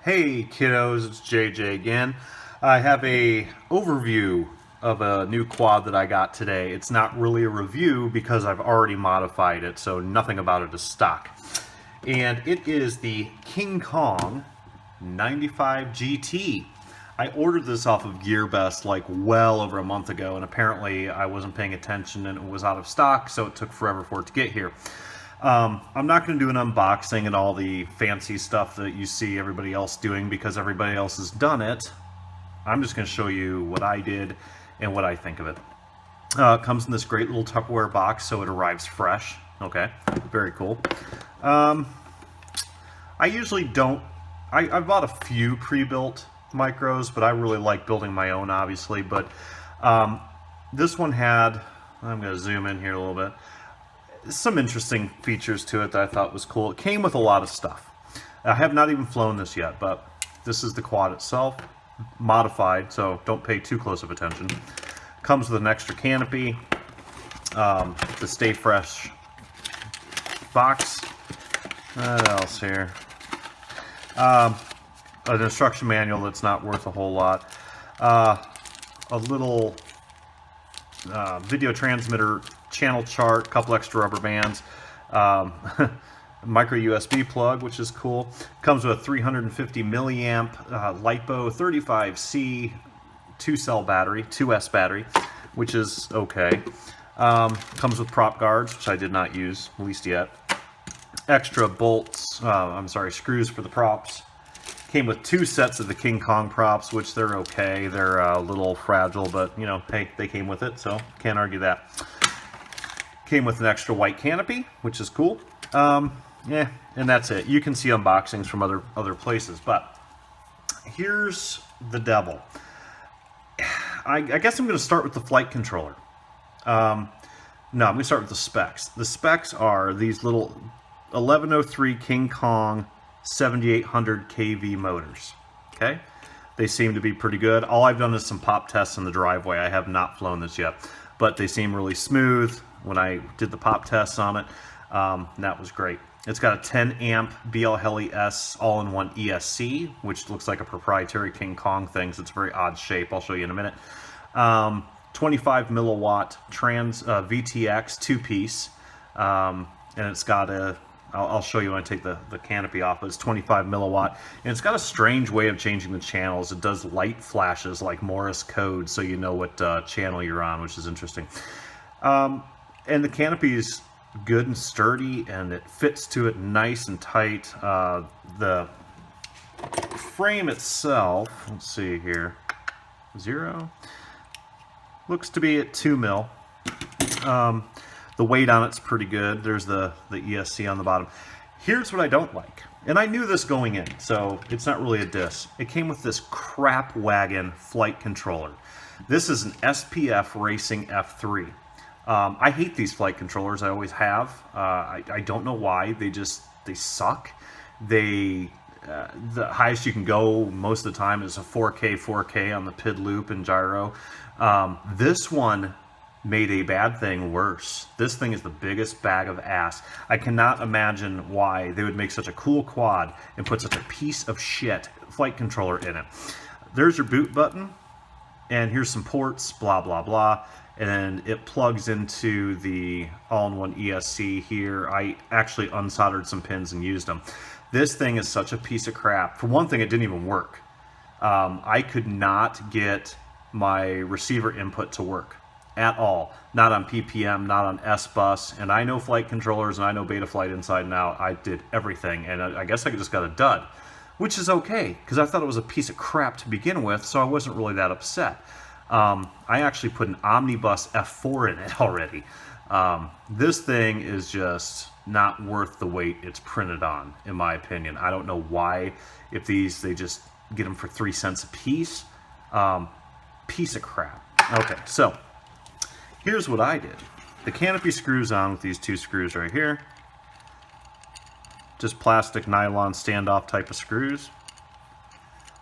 Hey kiddos, it's JJ again. I have a overview of a new quad that I got today. It's not really a review because I've already modified it, so nothing about it is stock. And it is the KingKong 95GT. I ordered this off of GearBest like well over a month ago, and apparently I wasn't paying attention and it was out of stock, so it took forever for it to get here. I'm not going to do an unboxing and all the fancy stuff that you see everybody else doing because everybody else has done it. I'm just going to show you what I did and what I think of it. It comes in this great little Tupperware box, so it arrives fresh. Okay, very cool. I usually don't... I've bought a few pre-built micros, but I really like building my own, obviously. But this one had... I'm going to zoom in here a little bit. Some interesting features to it that I thought was cool. It came with a lot of stuff. I have not even flown this yet, but this is the quad itself, modified, so don't pay too close of attention. Comes with an extra canopy, the Stay Fresh box. What else here? An instruction manual that's not worth a whole lot. A little video transmitter channel chart, a couple extra rubber bands, micro USB plug, which is cool. Comes with a 350 milliamp LiPo 35C 2-cell battery, 2S battery, which is okay. Comes with prop guards, which I did not use, at least yet. Extra bolts, screws for the props. Came with 2 sets of the King Kong props, which they're okay. They're a little fragile, but you know, hey, they came with it, so can't argue that. Came with an extra white canopy, which is cool. Yeah, and that's it. You can see unboxings from other places, but here's the devil. I guess I'm going to start with the flight controller. No, I'm going to start with the specs. The specs are these little 1103 King Kong 7800 kV motors. Okay, they seem to be pretty good. All I've done is some pop tests in the driveway. I have not flown this yet, but they seem really smooth. When I did the pop tests on it, that was great. It's got a 10 amp BL Heli S all-in-one ESC, which looks like a proprietary King Kong thing, so it's a very odd shape. I'll show you in a minute. 25 milliwatt trans VTX 2-piece, and it's got a... I'll show you when I take the canopy off, but it's 25 milliwatt, and it's got a strange way of changing the channels. It does light flashes like Morse code, so you know what channel you're on, which is interesting. And the canopy is good and sturdy, and it fits to it nice and tight. The frame itself, let's see here, 0, looks to be at 2 mil. The weight on it's pretty good. There's the ESC on the bottom. Here's what I don't like, and I knew this going in, so it's not really a diss. It came with this crap wagon flight controller. This is an SPF Racing F3. I hate these flight controllers. I always have. I don't know why. They suck. The highest you can go most of the time is a 4K on the PID loop and gyro. This one made a bad thing worse. This thing is the biggest bag of ass. I cannot imagine why they would make such a cool quad and put such a piece of shit flight controller in it. There's your boot button, and here's some ports, blah, blah, blah. And it plugs into the all-in-one ESC here. I actually unsoldered some pins and used them. This thing is such a piece of crap. For one thing, it didn't even work. I could not get my receiver input to work at all. Not on PPM, not on S-Bus. And I know flight controllers, and I know Betaflight inside and out. I did everything, and I guess I just got a dud, which is okay, because I thought it was a piece of crap to begin with, so I wasn't really that upset. I actually put an Omnibus F4 in it already. This thing is just not worth the weight it's printed on, in my opinion. I don't know why, if they just get them for 3 cents a piece. Piece of crap. Okay, so here's what I did. The canopy screws on with these 2 screws right here. Just plastic nylon standoff type of screws,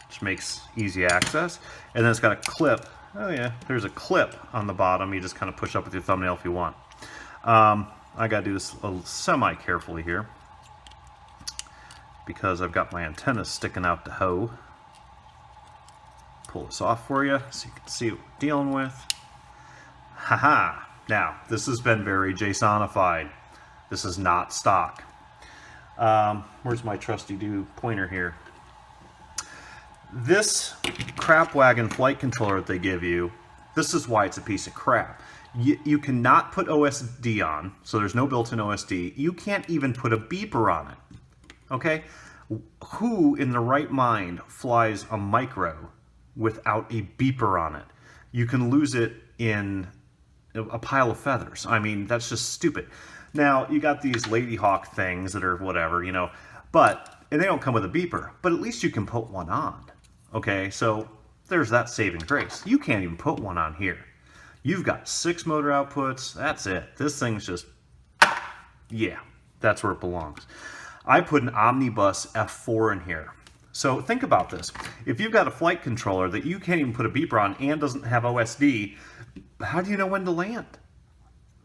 which makes easy access. And then it's got a clip. Oh yeah, there's a clip on the bottom. You just kind of push up with your thumbnail if you want. I gotta do this a little semi-carefully here. because I've got my antennas sticking out the hoe. Pull this off for you so you can see what we're dealing with. Haha! Now, this has been very JSONified. This is not stock. Where's my trusty pointer here? This crap wagon flight controller that they give you, this is why it's a piece of crap. You cannot put OSD on, so there's no built-in OSD. You can't even put a beeper on it. Okay? Who in the right mind flies a micro without a beeper on it? You can lose it in a pile of feathers. I mean, that's just stupid. Now, you got these Lady Hawk things that are whatever, you know, and they don't come with a beeper, but at least you can put one on. Okay, so there's that saving grace. You can't even put one on here. You've got 6 motor outputs. That's it. This thing's just, yeah, that's where it belongs. I put an Omnibus F4 in here. So think about this. If you've got a flight controller that you can't even put a beeper on and doesn't have OSD, how do you know when to land?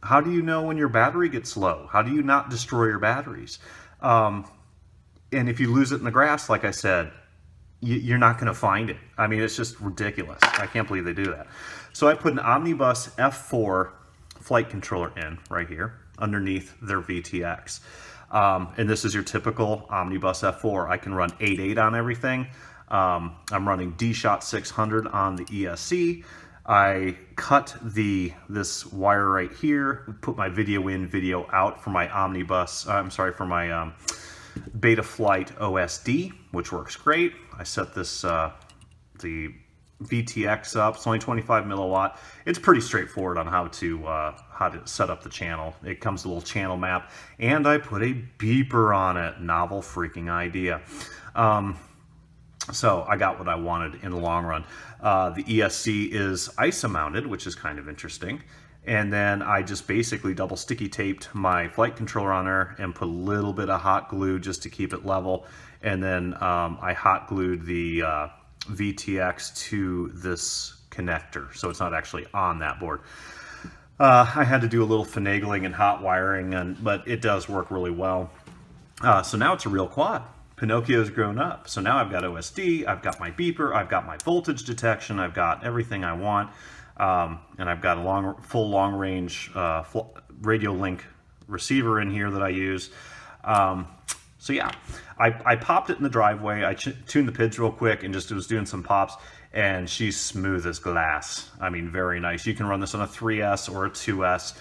How do you know when your battery gets low? How do you not destroy your batteries? And if you lose it in the grass, like I said, you're not going to find it. I mean, it's just ridiculous. I can't believe they do that. So I put an Omnibus F4 flight controller in right here underneath their VTX. And this is your typical Omnibus F4. I can run 8.8 on everything. I'm running D-Shot 600 on the ESC. I cut this wire right here, put my video in, video out for my Omnibus, for my Betaflight OSD, which works great. I set this, the VTX up. It's only 25 milliwatt. It's pretty straightforward on how to set up the channel. It comes with a little channel map, and I put a beeper on it. Novel freaking idea. So I got what I wanted in the long run. The ESC is ISO mounted, which is kind of interesting. And then I just basically double sticky taped my flight controller on there and put a little bit of hot glue just to keep it level. And then I hot glued the VTX to this connector, so it's not actually on that board. I had to do a little finagling and hot wiring, but it does work really well. So now it's a real quad. Pinocchio's grown up. So now I've got OSD, I've got my beeper, I've got my voltage detection, I've got everything I want. And I've got a full long-range radio link receiver in here that I use. So yeah, I popped it in the driveway. I tuned the PIDs real quick and just was doing some pops, and she's smooth as glass. I mean, very nice. You can run this on a 3S or a 2S.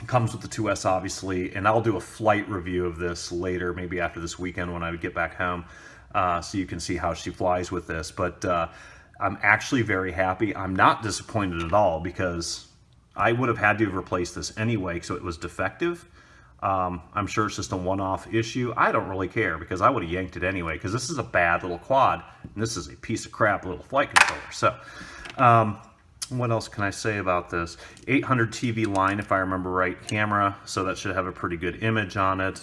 Comes with the 2S, obviously, and I'll do a flight review of this later, maybe after this weekend when I get back home, so you can see how she flies with this. But I'm actually very happy. I'm not disappointed at all, because I would have had to have replaced this anyway, so it was defective. I'm sure it's just a one-off issue. I don't really care, because I would have yanked it anyway, because this is a bad little quad, and this is a piece of crap little flight controller. So, what else can I say about this? 800 TV line, if I remember right, camera, so that should have a pretty good image on it.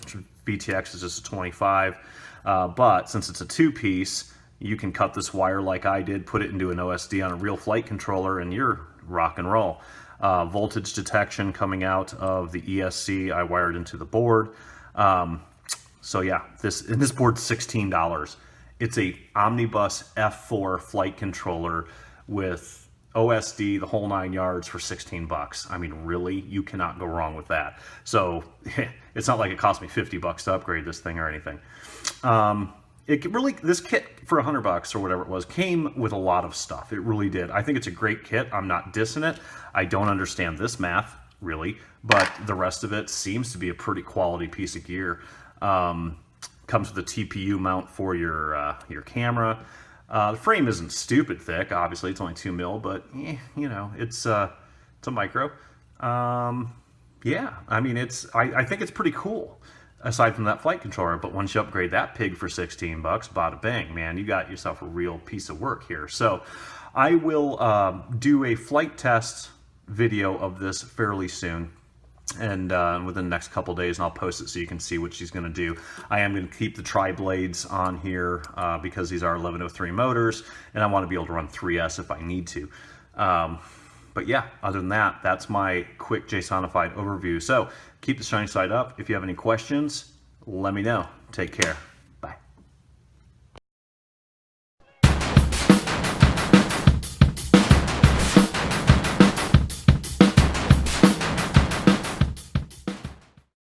VTX is just a 25, but since it's a two-piece, you can cut this wire like I did, put it into an OSD on a real flight controller, and you're rock and roll. Voltage detection coming out of the ESC, I wired into the board. So yeah, this board's $16. It's a Omnibus F4 flight controller with OSD, the whole 9 yards, for 16 bucks. I mean, really, you cannot go wrong with that. So it's not like it cost me 50 bucks to upgrade this thing or anything. This kit for 100 bucks or whatever it was came with a lot of stuff. It really did. I think it's a great kit. I'm not dissing it. I don't understand this math, really, but the rest of it seems to be a pretty quality piece of gear. Comes with a TPU mount for your camera. The frame isn't stupid thick. Obviously, it's only 2 mil, but you know, it's a micro. Yeah, I mean, I think it's pretty cool, aside from that flight controller. But once you upgrade that pig for 16 bucks, bada bang, man, you got yourself a real piece of work here. So I will do a flight test video of this fairly soon, and within the next couple days, and I'll post it so you can see what she's going to do. I am going to keep the tri-blades on here because these are 1103 motors, and I want to be able to run 3S if I need to. But yeah, other than that, that's my quick JSONified overview. So keep the shiny side up. If you have any questions, let me know. Take care.